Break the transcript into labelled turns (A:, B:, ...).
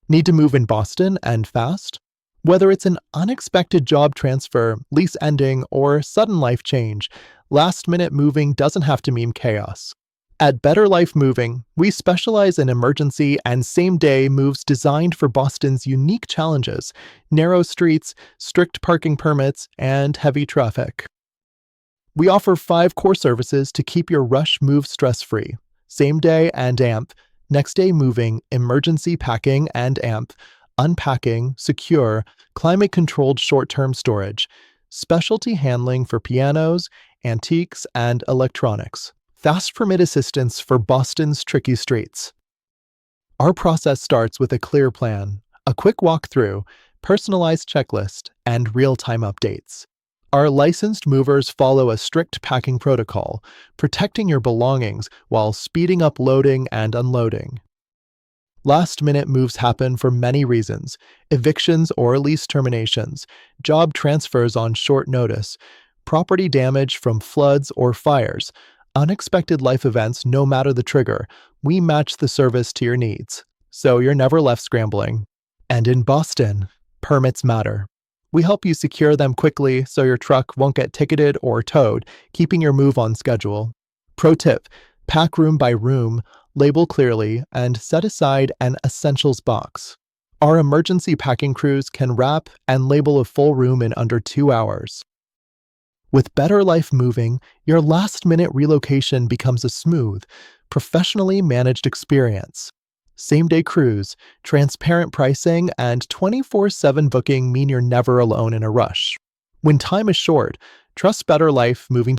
A: Need to move in Boston and fast? Whether it's an unexpected job transfer, lease ending, or sudden life change, last minute moving doesn't have to mean chaos. At Better Life Moving, we specialize in emergency and same day moves designed for Boston's unique challenges: narrow streets, strict parking permits, and heavy traffic. We offer 5 core services to keep your rush move stress free: same day and AMP, next day moving, emergency packing and AMP, unpacking, secure, climate controlled short term storage, specialty handling for pianos, antiques, and electronics, fast permit assistance for Boston's tricky streets. Our process starts with a clear plan, a quick walkthrough, personalized checklist, and real time updates. Our licensed movers follow a strict packing protocol, protecting your belongings while speeding up loading and unloading. Last minute moves happen for many reasons: evictions or lease terminations, job transfers on short notice, property damage from floods or fires, unexpected life events. No matter the trigger, we match the service to your needs, so you're never left scrambling. And in Boston, permits matter. We help you secure them quickly so your truck won't get ticketed or towed, keeping your move on schedule. Pro tip: pack room by room, label clearly, and set aside an essentials box. Our emergency packing crews can wrap and label a full room in under 2 hours. With Better Life Moving, your last-minute relocation becomes a smooth, professionally managed experience. Same-day crews, transparent pricing, and 24/7 booking mean you're never alone in a rush. When time is short, trust Better Life Moving